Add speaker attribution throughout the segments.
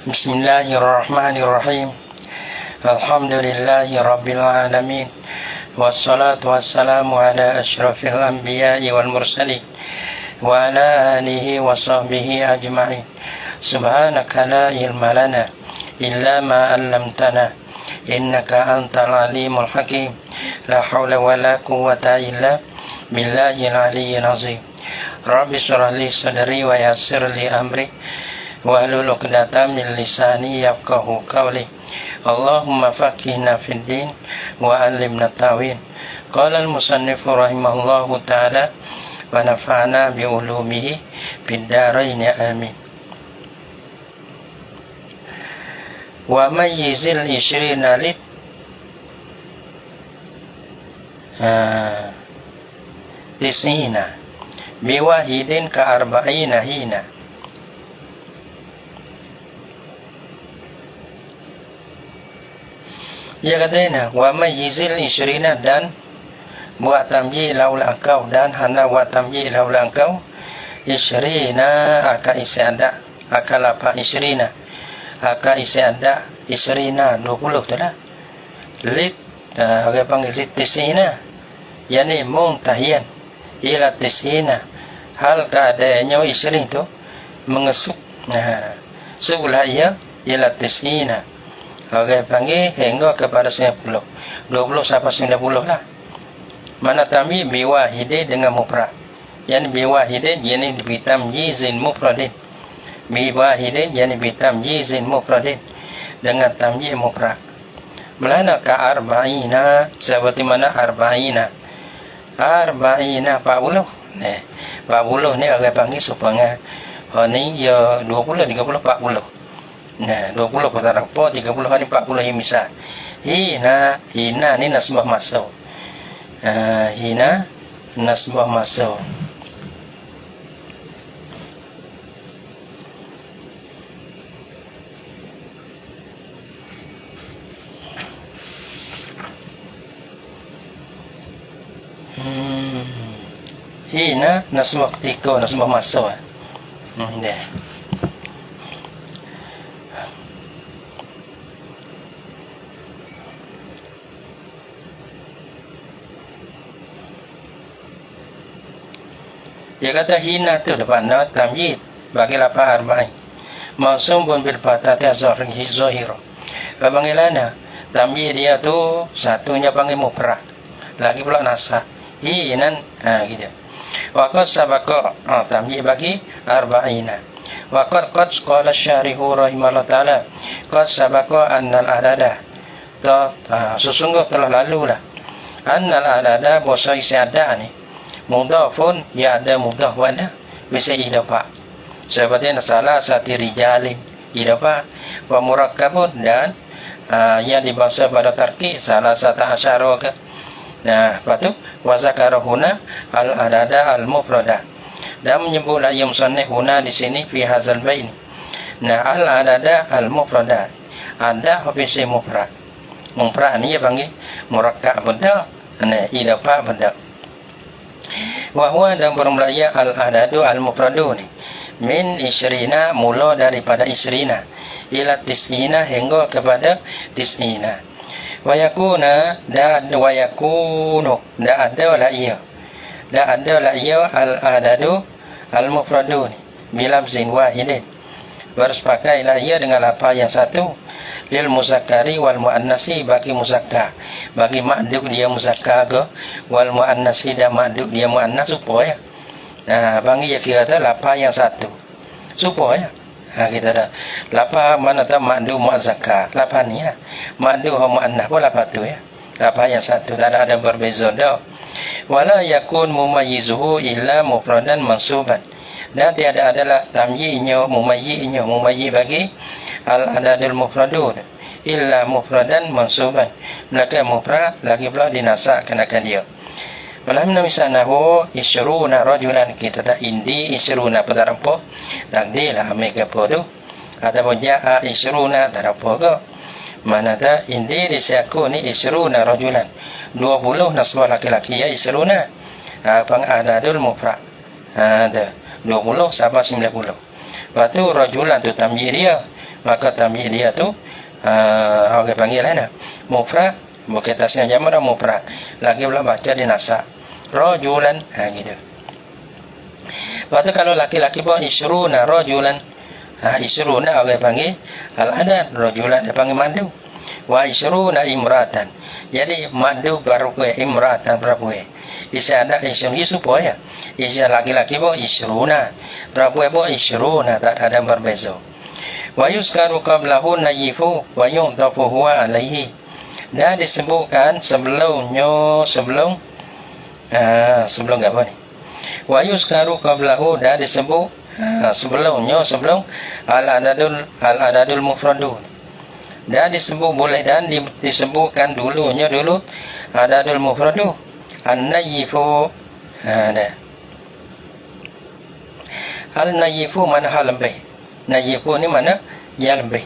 Speaker 1: Bismillahirrahmanirrahim. Alhamdulillahi rabbil alamin. Wassalatu wassalamu ala asyrafil anbiya'i wal mursalin wa ala alihi wa sahbihi ajma'in. Subhanaka la ilma lana illa ma 'allamtana innaka antal alimul hakim. La haula wa la quwwata illa billahil aliyyil azim. Rabbi shrah li sadri wa yassir li amri wahlul 'uqdatam min lisani yafqahu qawli. Allahumma faqihna fid din wa 'allimna tawil. Qala al-musannif rahimahullahu ta'ala wa nafa'ana bi ulumihi fid dharain amin. Wa mayyizil ishrina lit tisina biwahidin ka arba'ina hina. Dia katanya, wa mayyizil ishrina, dan buat tamyiz laula engkau, dan hana buat tamyiz laula engkau ishrina aka isi ada aka lapa ishrina aka isi ada ishrina 20 tu lah lit orang panggil lit tisina, yani muntahian ila tisina, hal keadaannya isrin tu mengesuk sulah ia ila tisina, orang panggil hingga kepada 90, 20 sampai 90 lah. Mana tamyiz biwahidin dengan mufrad, yani biwahidin yani bitamyizin mufradin, biwahidin yani bitamyizin mufradin, dengan tamyiz mufrad. Melana ka arba'ina, seperti mana arba'ina 40 ni orang panggil supaya ni ya 20 30 40. Nah, 20 kata apa, 30 hari 40 ini misal. Hina ni nasbah masuk. Hina nasbah masuk. Hina nasbah ketika, nasbah masuk. Dah. Dia kata hina tu depan nama tamyiz bagi lafaz arba'in mausum pun bil fathati az-zahir. Panggilannya tamyiz dia tu satunya panggil mufrad, lagi pula nasab hinan gitu. Wa qad sabaqa tamyiz bagi arba'ina. Wa qad qala syarihu rahimahullah taala qad sabaqa annal adada, sesungguh telah lalu lah annal adada bahasa isi ada ni mudhafun, ya ada mudhaf pada bisa idafah, seperti salah satu rijalin idafah, wa murakkabun, dan yang dibahasa pada tarkib salah satu asyara. Nah, lepas tu wa zakara huna al adada al mufrada, dan menyebutlah yang musannif huna di sini fi hadzal bain. Nah, al adada al mufrada, ada ofisi mufrad. Mufrad ni dia panggil murakkab benda, nah idafah benda. Wa huwa, dan permulaan al-adadu al-mufradu ni min isyrina, mula daripada isyrina ila tis'ina, hingga kepada tis'ina. Wa yakuna, dan wa yakunu, dan ada la ia al-adadu al-mufradu ni bilafzin wahidin, bersepakai la ia dengan lafaz yang satu, lil muzakkari wal muannasi, bagi muzakkar, bagi makduk dia muzakkar ke, wal muannasi, dan makduk dia muannas, supaya panggil ya kira tu lafaz yang satu, supaya kita dah lafaz mana tu makduk muzakkar, lafaz ni makduk muannas pun lafaz tu lafaz yang satu, tak ada berbeza dah. Wala yakun mumayyizuhu illa mufradan mansuban, dan tiada adalah tamyiznya mumayyiz bagi al-adadul mufradun illa mufradan mansuban, maka mufrad lagi pula dinasabkan akan dia. Malam Nabi sanahu isyruna rajulan, kita tak indi isyruna pada apa takdirlah mereka apa tu, ataupun ja'a isyruna tak apa ke, mana tak indi disiaku ni isyruna rajulan 20 nasbah laki-laki ya isyruna adadul mufrad ada 20 sampai 90. Lepas tu rajulan tu tamyiz dia, maka tamyiz dia tu orang panggil mana? Mufrad, bukan tasnya jamak dah mufrad. Lagi pula baca di nasak. Rajulan, gitu. Lepas tu kalau laki-laki pun isyruna rajulan. Isyruna orang panggil al-adad, rajulan dia panggil mandu. Wa isyruna imratan. Jadi mandu perempuan, imratan perempuan. Isi ada isyrun supaya isi laki-laki pun isyruna, perempuan pun isyruna, tak ada berbeza. Wa yuskaru qablahu nayifu wa yu'tafu huwa alaihi. Dan disebutkan sebelumnya, sebelum apa ni? Wa yuskaru qablahu, dan disebut sebelumnya, sebelum al-adadul mufradun. Dan disebut boleh, dan disebutkan dulunya dulu adadul mufradu. An-nayifu, al-nayifu mana hal lebih. Nayifu ni mana yang lebih.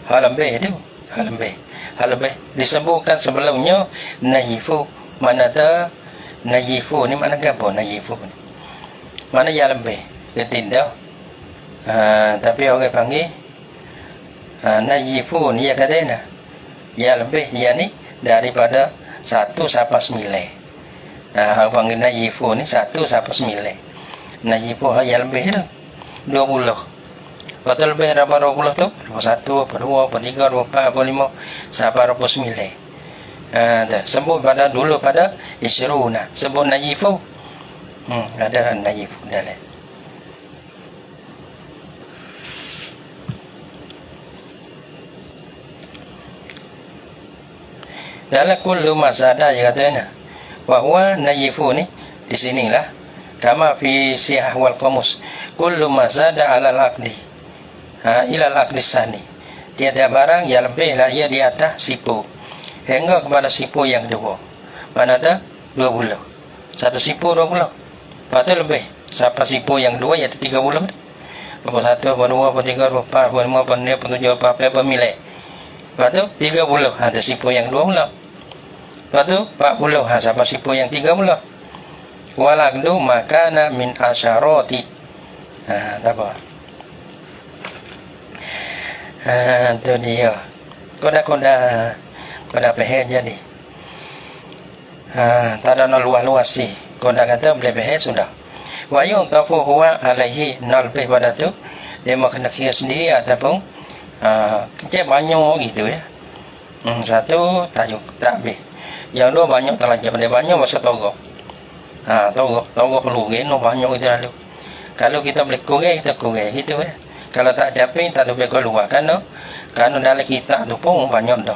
Speaker 1: Hal lebih tu, hal lebih. Hal lebih disebutkan sebelumnya nayifu. Mana tu nayifu ni mana apa nayifu ni? Mana yang lebih? Dia tidak. Tapi orang panggil nayifu ni ya katanya. Yang lebih, yang ni daripada 1 sampai 9. Orang panggil nayifu ni 1 sampai 9. Nayifu yang lebih tu 20. Betul lebih berapa 20 tu? 21, 22, 23, 24, 25 sampai 29. Sebut pada dulu pada isyruna. Sebut nayifu. Ada nayifu dalam. Dalam kullu masada dia katanya. Bahwa nayifu ni di sinilah kama fi sihah wal qamus. Kullu masada alal aqdi. Ilal aqdi sani. Tiada barang yang lebih lah ia di atas sipu hingga kepada sipu yang kedua. Mana tu? 20. Satu sipu 20. Lepas tu lebih sampai sipu yang kedua iaitu 30. 21, 22, 23, 24, 25, 26, 27, 28, pemilih. Lepas tu 30. Ada sipu yang 20. Lepas tu 40. Sampai sipu yang 30. Walakdu makana min asyarati. Tak apa. Tu dia. Kau dah peheh jadi. Tak ada nak luas-luas sih. Kau dah kata boleh peheh sudah. Wa yu'tafu huwa alaihi, nol peh pada tu. Dia mau kena kira sendiri ataupun kecil banyak gitu ya. Satu tajuk tak habis. Yang dua banyak terlanjur. Dia banyak masa togok. Togok perlu geno banyak gitu lalu. Kalau kita boleh kurang, kita kurang gitu ya. Kalau tak capai, tak boleh keluar. Karena dalam kita tu pun banyak dah.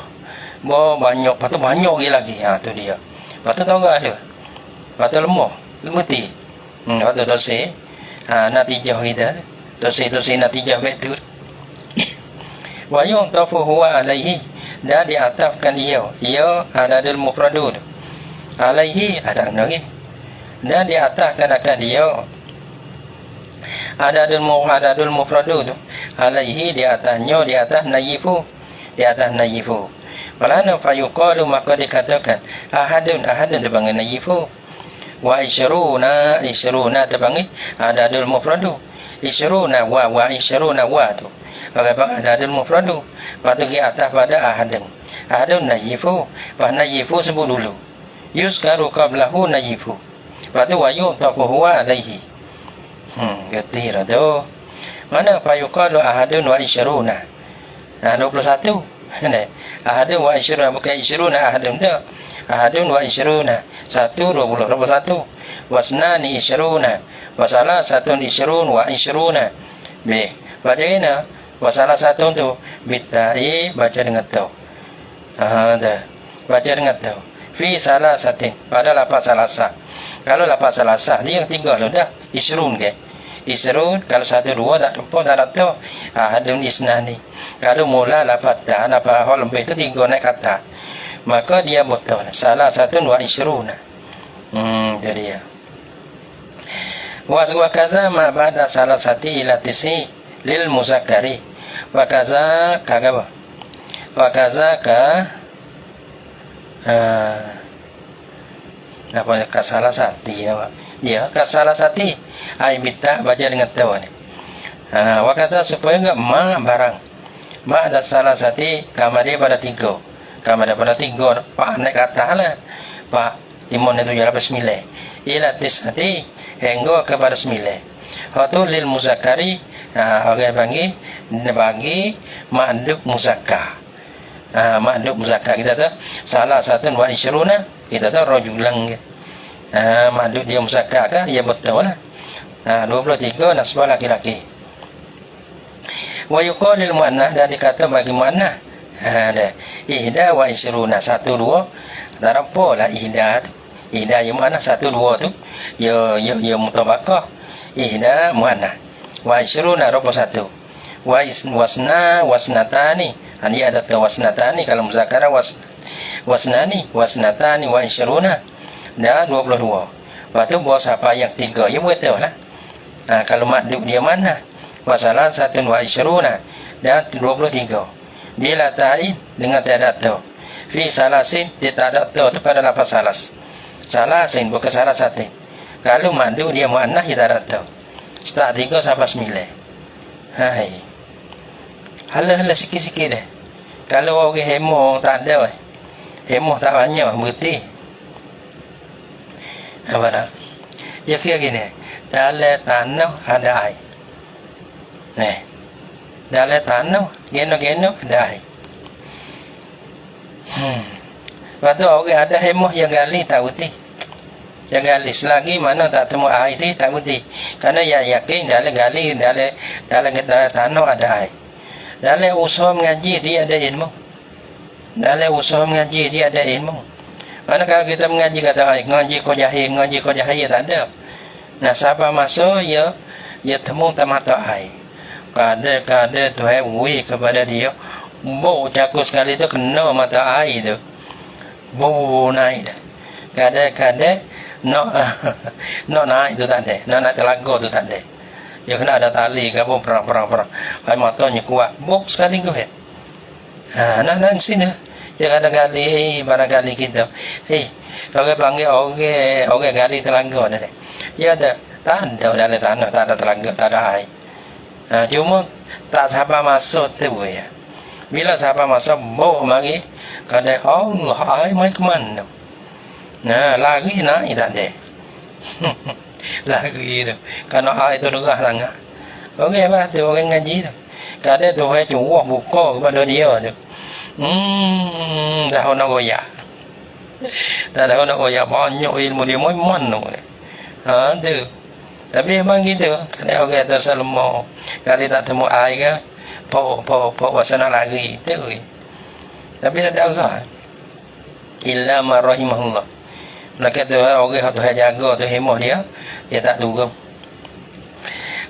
Speaker 1: Banyak, lepas tu banyak lagi. Tu dia. Lepas tu togok ada. Lepas tu lemah. Lembuti. Lepas tu dosi. Natijah kita. Dosi natijah betul. Wa yu'tafu huwa alaihi. Dan diatafkan ia adadul mufradun. Alaihi atak lagi. Dan diatafkan akan dia adadul mufradun. Alaihi di atasnya, di atas nayifu. Di atas nayifu. Walana fayuqalu, maka dikatakan ahadun terpanggil nayifu. Wa isyruna terpanggil adadul mufradun. Isyruna wa isyruna wa tu. Bagaimana adadul mufradun. Lepas tu di atas pada ahadun nayifu. Lepas nayifu sebut dulu. Yuskaru qablahu nayifu. Lepas tu wa yu'tafu huwa alaihi. Getir tu. Mana fayuqalu ahadun wa isyruna. 21. Ahadun wa isyruna, bukan isyruna ahadun dah. Ahadun wa isyruna. 1 20 21. Wasnani isyruna. Wasalah satun isyrun wa isyruna. Baca ini. Wasalah satu tu bitai, baca dengan tau. Dah. Baca dengan tau. Fi salah satin. Pada lapan salasah. Kalau lapan salasah dia yang 3 tu dah. Isyrun ke? Isyrun kalau 1 2 tak tempat tak ada tu. Ahadun isnani. Kalau mula lapan tak, lapan hal lebih tu 3 naik kata. Maka dia betul. Salah satu wa isyrun. Itu dia. Wa kaza ma ba'da salah sati ila tisi lil muzakkari. Wa kaza kagak. Wa kaza ka apa kasalah sati nama. Dia kasalah sati. Ai bita baca dengan tahu ni. Wa kaza supaya enggak ma barang. ba'da salasati kamar dia pada 3. Kamar dia pada 3 pak naik atas lah. Pak 5 7 8 9 ila tisati hingga kepada 9. Hatu lil muzakkari orang bagi ma'dub muzakkar. Ma'dub muzakkar kita tahu salah satu wa isyruna kita tahu rajulan. Ma'dub dia muzakkar kan ya betul lah. 23 nasbah laki-laki. Wa yuqalil muannah dan dikata bagi muannah ada ihda wa isruna 1 2 tak apalah ihda tu. Ihda yang muannah 1 2 tu ya mutabaqah ihda muannah wa isruna 21 wasnatani dia ada wasnatani kalau muzakkara wasnani wasnatani wa isruna dan 22. Lepas tu buat siapa yang 3 ya betul lah. Kalau ma'dub dia mana masalah 1 wa isruna dan 23. Bila ta'in dengan tiada tu fi salasin dia tak ada tu pada lapas salasin bukan salah satu. Kalau ma'dub dia muannah dia tak ada tu start 3 sampai 9. Hai hala sikit-sikit dah. Kalau orang hemo tak ada hemo tak banyak berarti apa dah ya kira gini dalam tanah ada air. Dalam tanah geno-geno ada air. Lepas tu orang ada hemah yang gali tak putih. Yang gali selagi mana tak temu air tu tak putih. Kerana yang yakin dalam gali dalam tanah ada air. Dalam usaha mengaji dia ada ilmu. Dalam usaha mengaji dia ada ilmu. Mana kalau kita mengaji kata ngaji kau jahil tak ada. Nah siapa masuk ya temu mata air. Kada Tuhan wui kepada dia. Bau cakup sekali tu kena mata air tu. Bau naik dah. Kada nak naik tu tak ada. Nak telaga tu tak ada. Dia kena ada tali ke apa perang. Hai matanya kuat. Bau sekali tu nak sini. Dia kali barangkali kita. Orang panggil orang gali telaga dah. Ya ada tak ada dalam tanah, tak ada telaga, tak ada air. Cuma tak siapa masuk tu ya. Bila siapa masuk bau mari kata Allah air mai ke mana? Lagi naik tak ada. Lagi tu. Kerana air tu derah sangat. Orang apa tu orang ngaji tu. Kata tu hai cuak buka kepada dia tu. Dah nak goyak. Tak ada nak goyak banyak ilmu dia mai mana tu. Tu. Tapi memang gitu. Kalau orang tu selama kali tak temu air ke, pok wasana lagi tu. Tapi tak ada orang. Illa ma rahimahullah. Maka tu orang tu jaga tu hemah dia tak tunggu.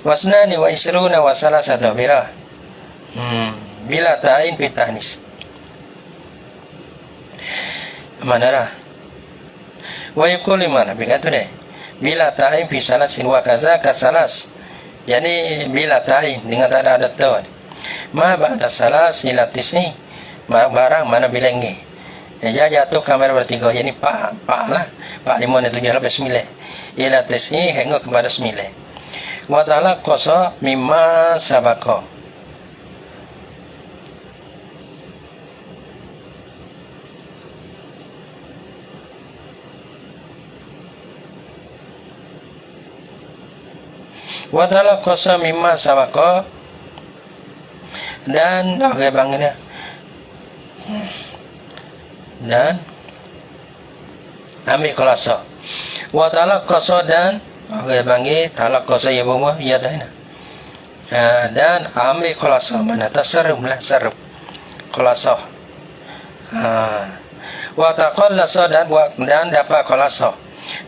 Speaker 1: Wasnani wa isruna wa salasatu bila. Bila ta'in fitanis. Mana lah? Wa yaqulu mana begitu deh. Bila ta'in fi salasin wa kaza kasalas. Jadi bila ta'in dengan tak ada tu. Ma ba'da salas ila tisni. Barang mana bilangi. Ya jatuh kamera bertiga. Jadi pak lah. Pak 5 7 8 9. Ila tisni hingga kepada 9. Wa ta'ala qasa mimma sabaqah. Wa ta'ala qasa mimma sabaqah dan okay, bangunnya dan ambil qasa wa ta'ala qasa dan okay, bangi ta'ala qasa ya bawa ya dah dan ambil qasa mana tasarruf lah sarf qasa wa taqallasa dan dapat qasa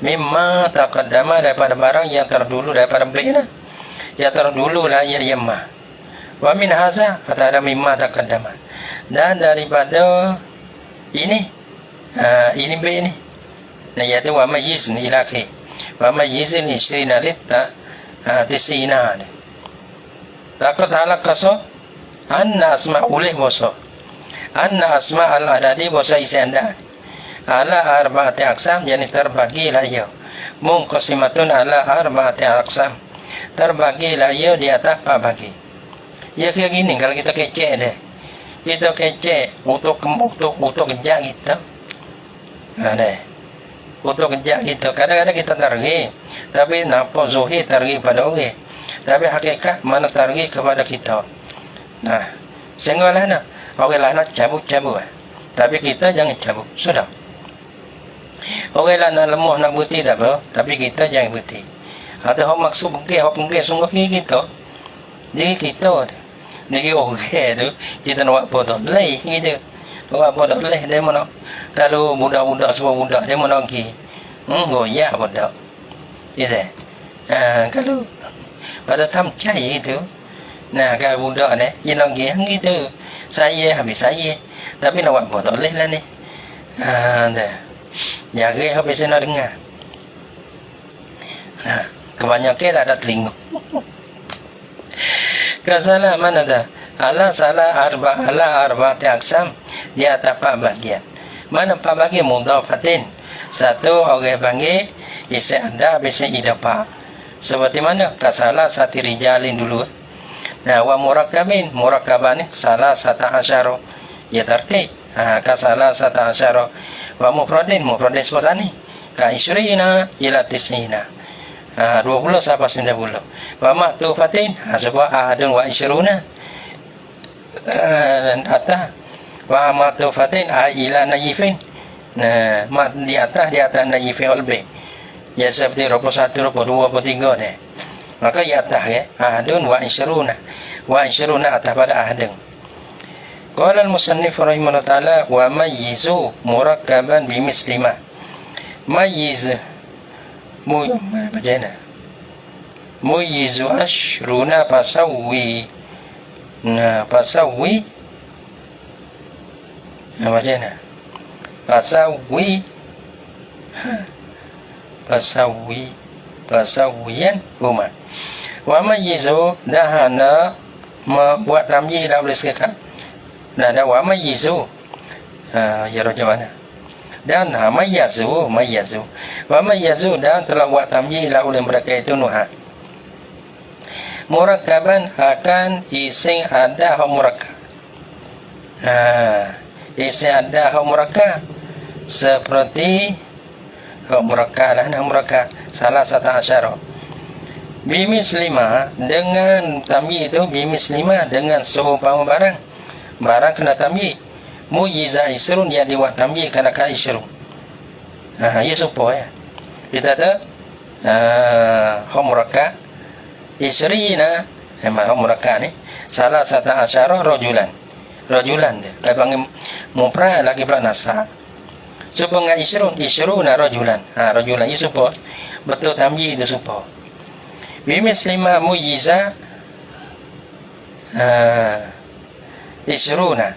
Speaker 1: mimma taqaddama daripada barang yang terdulu daripada bina yang terdulu lah ya yamma wa min haza ada mimma taqaddama dan daripada ini B ini yaitu wa mayyiz ilaki wa mayyiz isrina litta tisina takut ala kaso anna asma ulih boso anna asma al adadi boso isi anda ala arba'ati aqsam yani terbagi lah ya munqasimatun ala arba'ati aqsam terbagi lah ya di atas 4 bagi ya kayak gini kalau kita kecek deh kita kecek untuk kejak kita. Untuk kejak kita. Kadang-kadang kita targi, tapi nampak zuhir targi pada orang. Tapi hakikat mana targi kepada kita. Nah, sehingga lah nak orang lain nak cabut. Tapi kita jangan cabut. Sudah. Orang lain nak lemah nak berhenti tak apa, tapi kita jangan berhenti. Ada orang maksud mungkin sungguh kita. Jadi kita Jadi orang tu kita nak buat apa tak leh gitu. Buat apa tak leh dia mana kalau budak-budak semua budak dia mana lagi. Goyak budak. Gitu. Kalau pada tam cai itu. Nah, kalau budak ni dia lagi gitu. Saya habis saya. Tapi nak buat apa tak leh lah ni. Dah. Jaga habis nak dengar. Nah, kebanyakan tak ada telinga. Kasalah mana dah? Allah salah arba'ati aqsam di atas 4 bagian. Mana 4 bagian mudhafatin? Satu orang panggil isi anda bisa idafah. Seperti mana? Kasalah satu rijalin dulu. Nah, wa murakabin salah satu asyara. Ya tarkib. Kasalah satu asyara. Wa mufradin seperti ni. Ka isyrina ila tisina. 20 sampai 90. Wa ma'tufatin sebab ahadun wa isyruna. Dan atas wa ma'tufatin ila nayifin. Nah, di atas nayifin lebih. Ya seperti 21, 22, 23 ni. Maka di atas ya ahadun wa isyruna. Wa isyruna atas pada ahadun. Qala al-musannif rahimahullah ta'ala wa mayyizu murakkaban bimislimah. Mayyiz bagaimana? Muyizu ashruna pasawwi. Nah, pasawwi. Bagaimana? Pasawwiyan huma. Wa mayizu dahana membuat tamyiz dah boleh sekali. Nah, dah wa mayizu. Ya rojana. Dan mayyazu wa mayyazu dan telah buat tamyiz oleh mereka itu nuha. Murakkaban akan isi ada murakkab. Isi ada murakkab seperti murakkab salah satu asyara. Bimislimah dengan tamyiz itu bimislimah dengan seumpama barang kena tamyiz. Mujiza isrun yang dibuat tamyiz kerana isrun. Ya supaya kita ada murakkab isrina memang murakkab ni salah satu asyara rajulan dia panggil mufrad lagi pula nasab supaya isruna rajulan rajulan itu supaya betul tamyiz itu supaya bimislimah mujiza isruna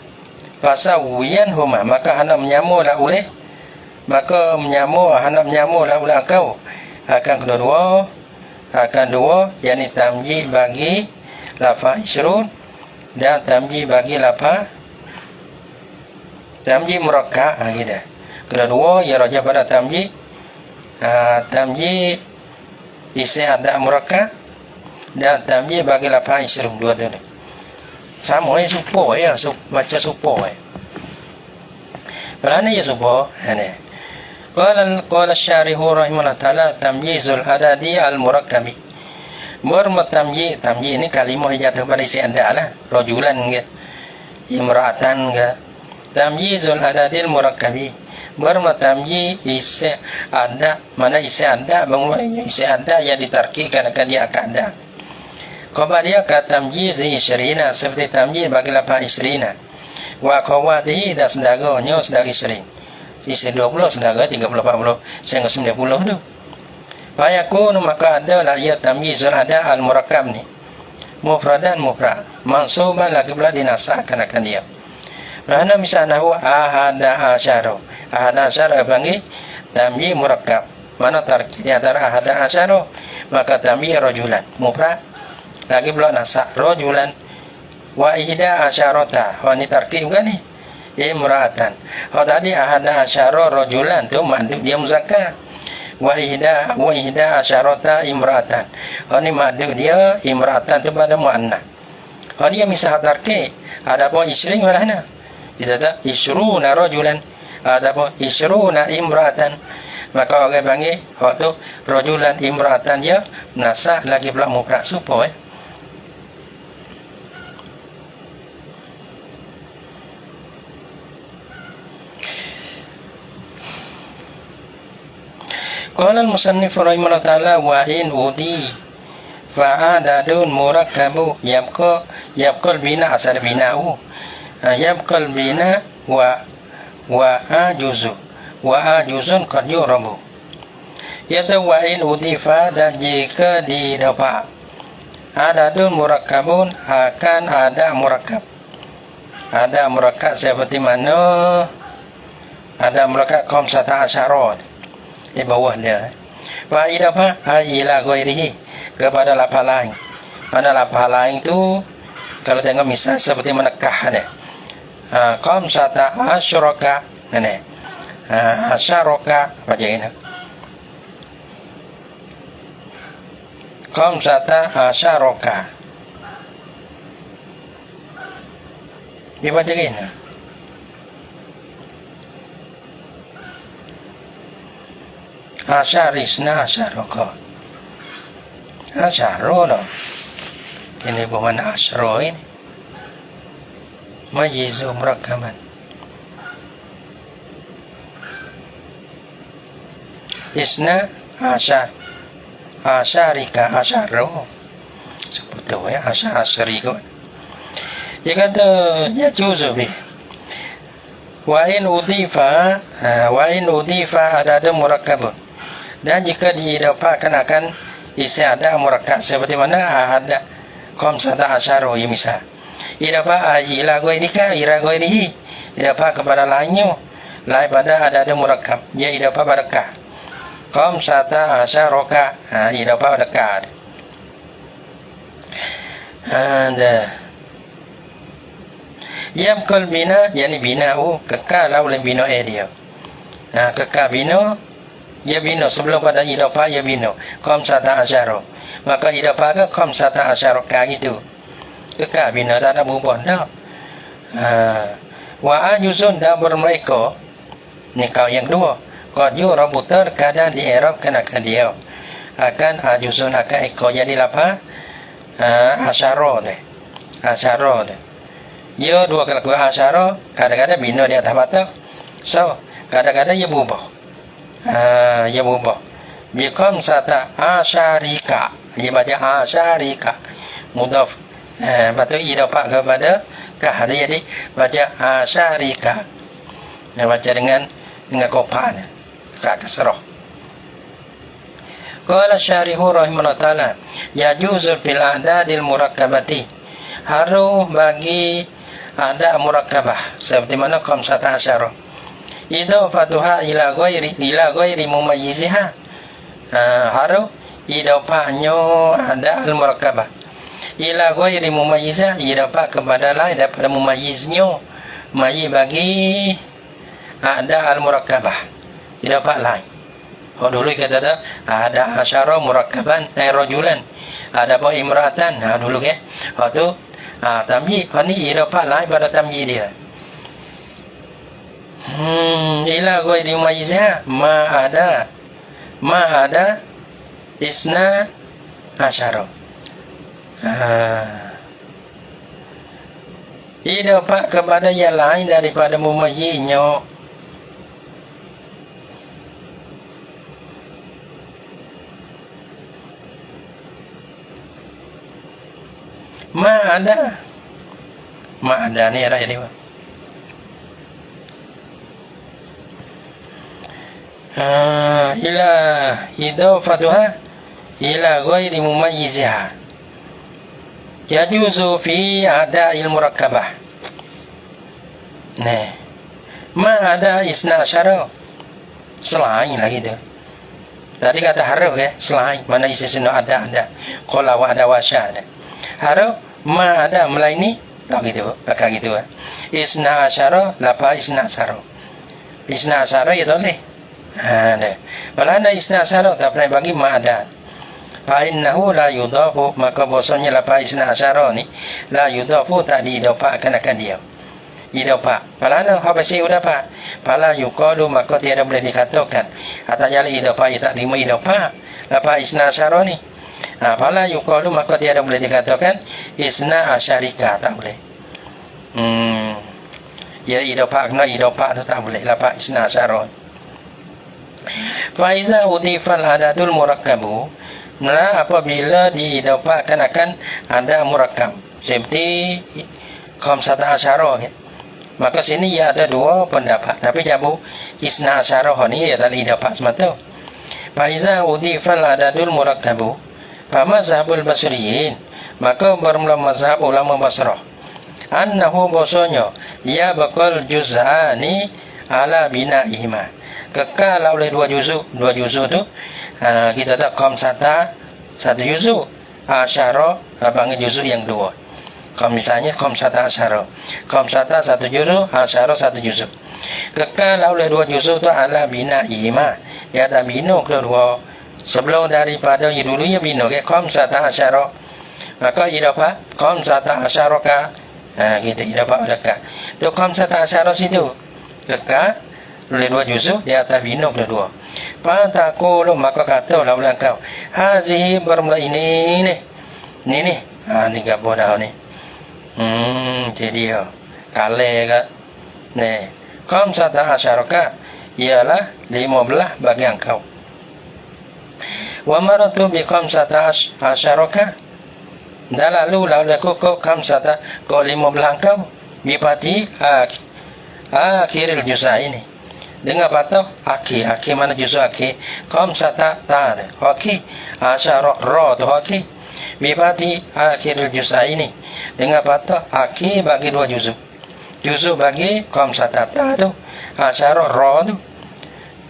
Speaker 1: pasawwiyan huma maka hendak menyamulah oleh engkau akan kedua yakni tamyiz bagi lafaz isrun dan tamyiz bagi lafaz tamyiz murakkab gitu. Kedua ia raja pada tamyiz isi ada murakkab dan tamyiz bagi lafaz isrun dua tu. Sama supo ya, baca supo ya. Berani ya supo, ini. Qala syarihu rahimahullah ta'ala tamyizul adadi al-murakkabi. Tamyiz ini kalimah yang jatuh pada isi anda lah. Rajulan ke, imra'atan ke. Tamyizul adadi al-murakkabi. Tamyiz isi anda, mana isi anda yang ditarkikan akan dia akan anda. Khabar dia kata tamyiz isyrina seperti tamyiz bagi lafaz isyrina. Wa khawatihi dan saudaranya saudara isrin. Isi 20 saudara 30 40 sehingga 90 tu. Fayakun maka ada lah ia tamyizul ada al murakkab ni. Mufradan mufrad. Mansuban lagi pula dinasahkan akan dia. Kerana misalnya ahada asyara. Ahada asyara panggil tamyiz murakkab. Mana tarkib di antara ahada asyara maka tamyiz rajulan mufrad. Lagi pula nasab rajulan wa ihda asyarata. Ini tarkib kan ni? Imra'atan. Tadi ahada asyara rajulan tu maksud dia muzakkar. Wa ihda asyarata imra'atan. Ini maksud dia imra'atan tu pada muannas. Dia misal tarkib Adapun isring malahna kita isruna rajulan, adapun isruna imra'atan, maka orang panggil waktu rajulan imra'atan dia nasah lagi pula mufrad supaya qala al-musannif rahimahullah ta'ala wa in udi fa'adadun murakkabu yabqal bina asal bina'u yabqal bina wa ajuzun qad yurabu. Yaitu wa in udifa, dan jika didapat adadun murakkabun, akan ada murakkab. Ada murakkab seperti mana? Ada murakkab khamsata asyara di bawah dia. Fa idafa ila ghairihi, kepada lafaz lain. Mana lafaz lain tu kalau tengok misal seperti menekah ada. Khamsata asyraka, mana? Asyaraka baca ini. Khamsata asyaraka. Dibaca gini. Asyarisna asyaraka. Asyaro loh. Ini bukan asyaro ini. Majizu murakkaban. Isna asyarika asyaro. Sebetulnya asyarika. Dia kata ya juzubi. Wa in udifa ada murakkabun. Dan jika didapatkan akan isi ada murakkab seperti mana ada khamsata asyara ya misal. Idafa ila ghairihi, idafa kepada lainnya, lain pada ada murakkab, dia idafa barakah. Khamsata asyaraka, idafa barakah. Ada yamkul bina, yani bina'u kekal oleh bina dia. Kekal bina, ya bina sebelum pada idafa ya bina khamsata asyara, maka idafa ke khamsata asyara gitu. Kekal bina tak ada berubah dah. Wa ajuzun dan bermereka ni kau yang dua. Qad yurabu terkadang di i'rab kenakan dia akan ajuzun akan ekor jadi lafaz asyara deh. Asyara deh. Ya dua kelakuan asyara, kadang-kadang bina di atas batak. So kadang-kadang ia berubah. Ia berubah. Bi khamsata asyarika. Ia baca asyarika. Mudhaf. Lepas tu idafah kepada kah, jadi baca asyarika. Dia baca dengan kopan kah kasrah. Qala syarihu rahimahullah ta'ala yajuzu fil a'dadil murakkabati, haru bagi ada murakkabah seperti mana khamsata asyara idafatuha ila ghairi mumayyiziha, haru idafahnya ada al murakkabah ila ghairi mumayyiza, idafa kepada lain daripada mumayyiznya, bagi ada al murakkabah idafa lain. Dulu kita ada asyara murakkaban rajulan, ada apa imra'atan dulu ke. Waktu tamyiz ni idafa lain pada tamyiz dia. Ila ghairi mumayyiza, ma ada isna asyara. Idafa kepada yang lain daripada mumayyiznya. Ma ada ni arah ini. Ila idafatuha ila ghairi mumayyiziha yajuzu fi ada'il murakkabah. Nah, ma ada isna asyara, selain lagi tu. Tadi kata haruf ke, selain mana isna ada. Qala wa ada wasya ada. Haruf ma ada melaini tak gitu, pakai gitu. Isna asyara lapa isna asyara. Isna asyara ya boleh. Ada. Kalau ada isna asyara tak pernah bagi ma ada. fa innahu la yudafu, maka bahasanya lafaz isna asyara ni la yudafu, tak diidafahkan akan dia. Idafah falana habasi idafah fala yuqalu, maka tiada boleh dikatakan atas jalan idafah tak terima idafah lafaz isna asyara ni. Fala yuqalu, maka tiada boleh dikatakan isna asyarika, tak boleh. Ya idafah kena idafah tu tak boleh lafaz isna asyara. Fa iza udifal adadul murakkabu, nah apabila diidafahkan akan ada murakkab seperti khamsata asyara, maka sini ya ada dua pendapat, tapi jabu isna asyara ni ya tak idafah semata. Fa iza udifal adadul murakkabu fa mazhabul basriyin, maka bermula mazhab ulama Basrah annahu bahasanya ya bakal juz'ani ala binaihima, kekal oleh dua juzuk tu kita tak khamsata satu juzuk, asyara bagi juzuk yang dua. Kalau misalnya khamsata asyara, khamsata satu juzuk, asyara satu juzuk, kekal oleh dua juzuk tu ala binaihima, dia ada bina kedua sebelum daripada dulunya bina ke khamsata asyara, maka idafah khamsata asyaraka, kita idafah dekat tu khamsata asyara situ kekal oleh dua juzuk di atas bina kedua. Fatakulu, maka katalah ulang kau hazihi, bermula ini ni ni gapo dah ni. Jadi dia kale ke ni khamsata asyaraka ialah 15 bagi engkau. Wa maratu bi khamsata asyaraka, dah lalu aku kau khamsata kau 15 engkau bipati akhiril juz'a ini dengan patah aki mana juz'u aki khamsata ta aki asyara ra tu aki bipati akhiril juz'a ini dengan patah aki bagi dua juz'u bagi khamsata ta tu asyara ra tu.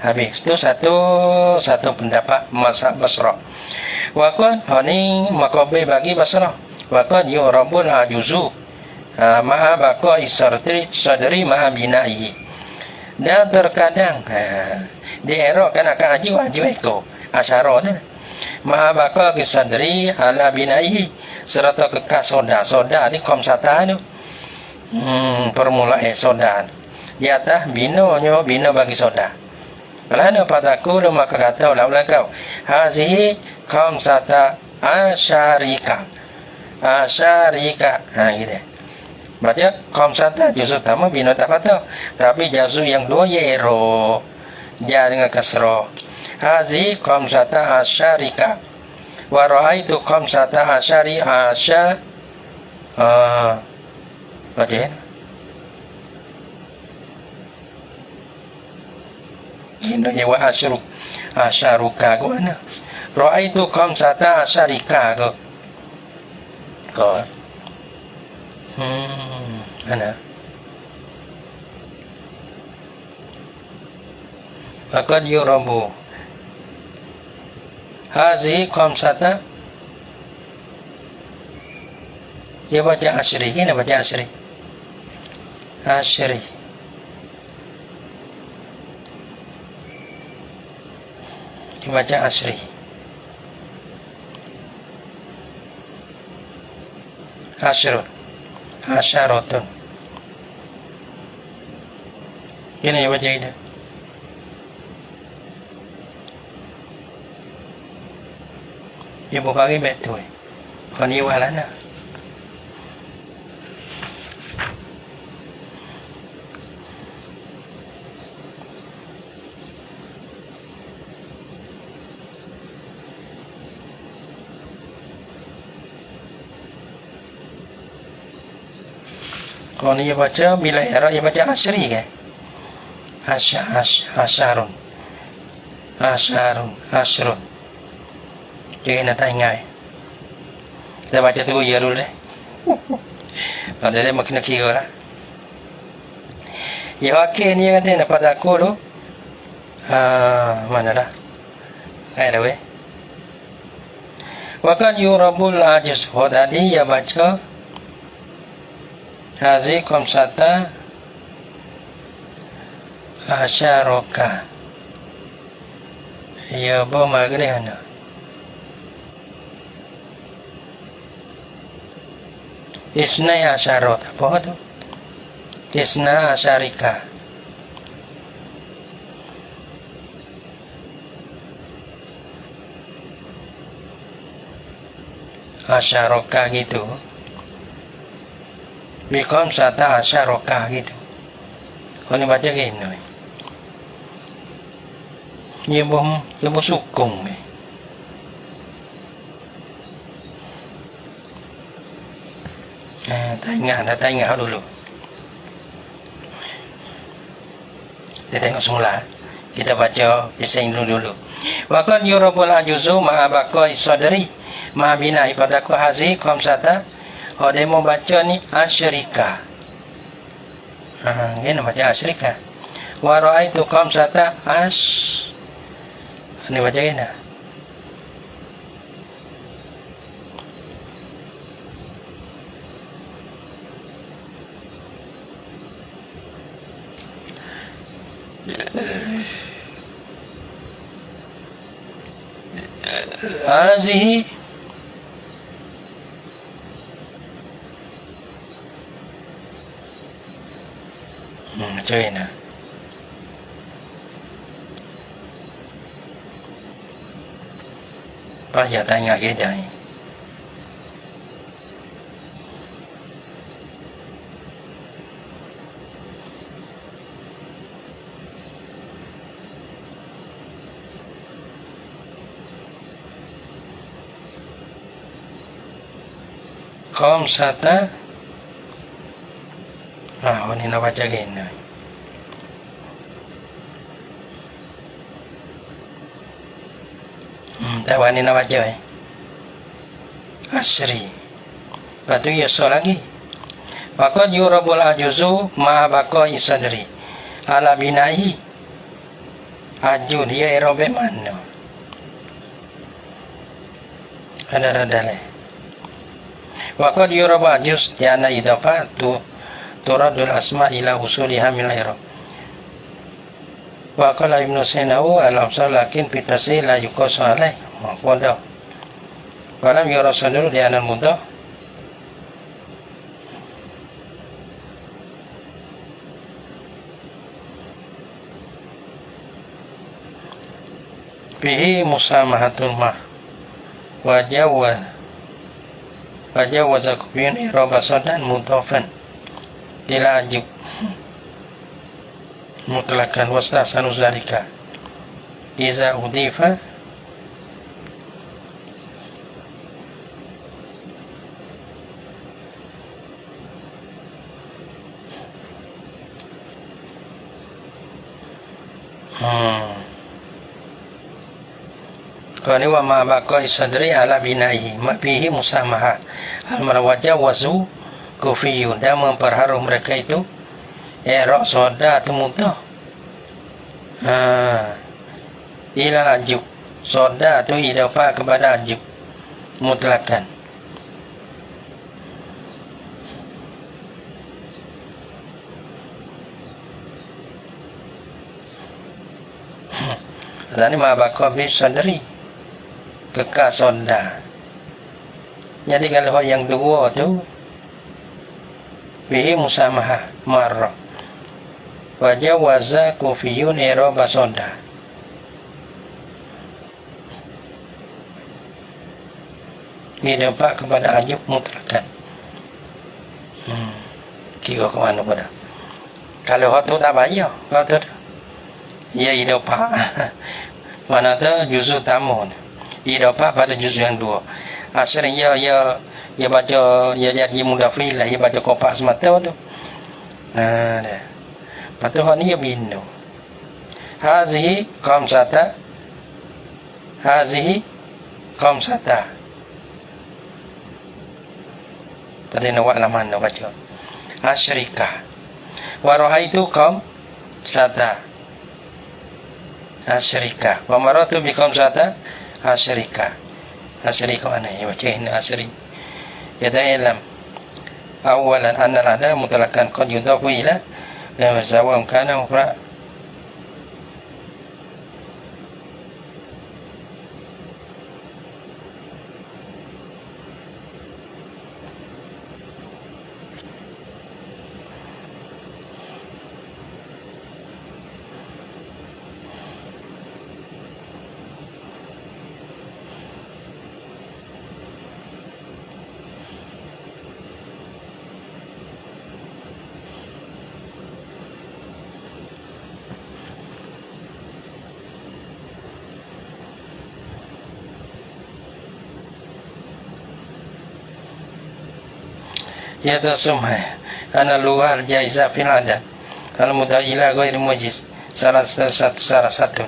Speaker 1: Habis tu satu pendapat mazhab Basrah. Waqad hani maqabi bagi Basrah, waqad yurabul juz'u ma'a baqa sadri ma'a bina'i, dan terkadang dierokkan akan aju ekor asyara tu ma'a baqa sadri ala bina'i, serta kekal soda ni khamsata tu permulaan soda di atas bina bagi soda. Lana padaku, maka kata ulang kau hazihi khamsata asyarika gitu. Baca khamsata juzuk pertama bina tak patah, tapi juzuk yang dua yero dia dengan kasrah. Hazihi khamsata asyarika wa raaitu khamsata asyari baca ini ya wa asyaruka ko ana raaitu khamsata asyarika ko ana faqad yurabu hazihi khamsata, ya baca asyri, kena baca asyri dibaca asri. Asyaratun ini baca itu. Ibu kaki betul kan iwalana kalau dia baca bila era dia baca asri ke asyarun jadi nak ingat kita baca tu ya dulu deh ada dia makin kira lah ya wakil ni kata dapat aku tu mana dah ada weh wakan yurabul ajiz hodadi ya baca hazi khamsata asyaraka ya ba magriana Isnai asyarot. Apa tu? Isna asyarika. Asyaroka gitu. Bikom sata asyaroka gitu. Kau ni baca gini. Ia bom sukung. Tengah dulu. Kita tengok semula. Kita baca bising dulu. Waqad yurabul ajuzu ma'abaqo isadri ma'bina ibadaku hazi khamsata. Dia mau baca ni asyrika. Gini baca asyrika. Wa ra'aitu khamsata ini baca gini. Hazihi cuy nah. Pas ya tanya kita ni. Khamsata. Ini nak baca gini. Tahu ni nak baca Asri. Lepas tu ya so lagi. Waqad yurabul ajuzu ma'abaqo isadri. Ala binai. Aju dia erobe mana. Ada leh. Waqad yurabul ajuz yana idafa tu turadul asma ila usuliha min al-i'rab. Wa qala Ibnu Sinawu al-afsal lakin fitasi la yuqasu alaih. Bodoh. Walam yurasadul di anal mudah. Bihi musamahatul mah. Wajawaza kubiyun irabasodan mutafan ila ajib mutlakan wastasanu zalika iza udifa Kani wa ma baqa isadri ala binaihi ma fihi musamaha al-marwaja wazu kufiyun dan memperharuh mereka itu i'rab soda atau mudah ila ajub soda atau idafa kepada ajub mutlakan. Dan ma baqa bi sadri kekal sonda. Jadi kalau yang dua tu bihi musamaha marra wajawaza kufiyun i'raba sonda. Idafah kepada ajub mutlakan. Kira ke mana pada? Kalau hatu tak bayar, hatu ya idafah. Mana tu juzul tamun. Idafah pada juz yang dua. Asalnya ya baca ya jadi mudafil lah, ya baca kopak semata tu. Dah. Lepas tu ni ya binu. Hazihi khamsata. Pada nawak laman nak baca. Asyrika. Wa ra'aitu khamsata. Asyrika. Wa maratu bi khamsata. Asyrika mana ya baca ini asri ya dalam awalan anna ada mutlakan qad yudafu ila sawa'un kana mufrad yaitu sumhah ana luar jaizah fil adat al-muta'ila ghairi mujiz salah satu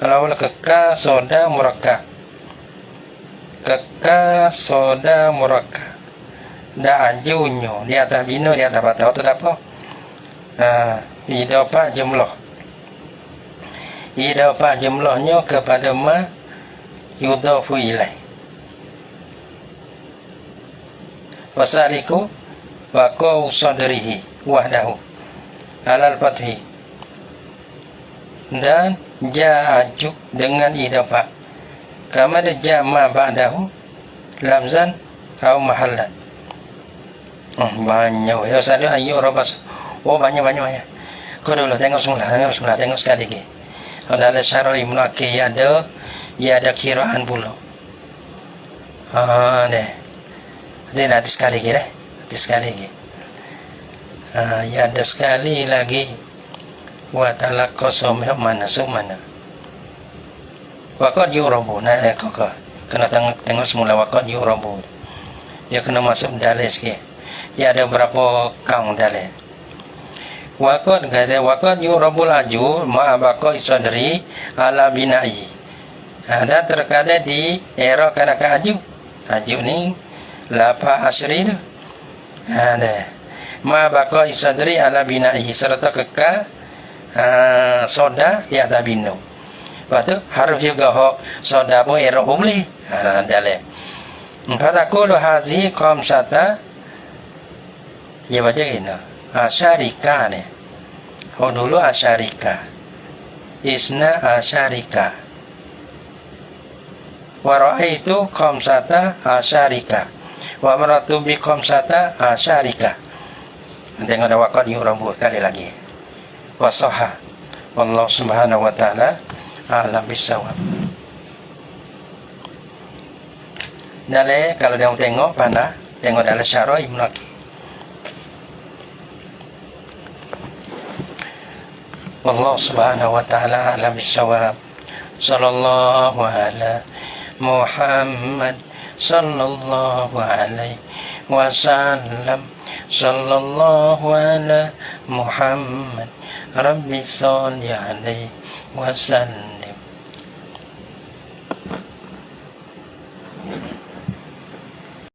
Speaker 1: al-awwal keka soda murakkab da ajunyo di atas bino di atas patah itu apa idafa jumlahnya kepada ma yudafu ilaih wasaliku waqau sadrihi wahdahu alal fathi dan ja'aju dengan idafa kama da jama ba'dahu lamzan atau mahallan. Banyak ya saya ayo robas. Banyak ya. Kau dulu tengok sekali lagi. Ada syarah Ibnu Aqil ada kiraan pula. Deh. Dia nanti sekali lagi. Ya ada sekali lagi. Wa ta'ala qasam mana sumana. Waqad yurabu. Kok kena tengok semula waqad yurabu. Ya kena masuk dalil sikit. Ya ada berapa kaum dalil. Waqad yurabul aju ma'abaqai sadri ala bina'i. Ada terkadang di era kanak aju ni lapa asri itu ada ma'abaqai sadri ala bina'i serta kekal soda di atas binu. Lepas tu harus juga soda pun era boleh dalil. Fatakulu hazihi khamsata ya baca gini asyarika ni dulu asyarika isna asyarika wa ra'aitu khamsata asyarika wa maratu bi khamsata asyarika. Tengok ada waqad yurabu kali lagi wasaha wallahu subhanahu wa ta'ala a'lam bissawab. Dale kalau dia tengok pandai tengok dalam syarah Ibnu Aqil. Wallahu subhanahu wa ta'ala a'lam bissawab. Sallallahu ala Muhammad sallallahu alaihi wasallam. Sallallahu ala Muhammad Rabbi salli alaihi wasallam.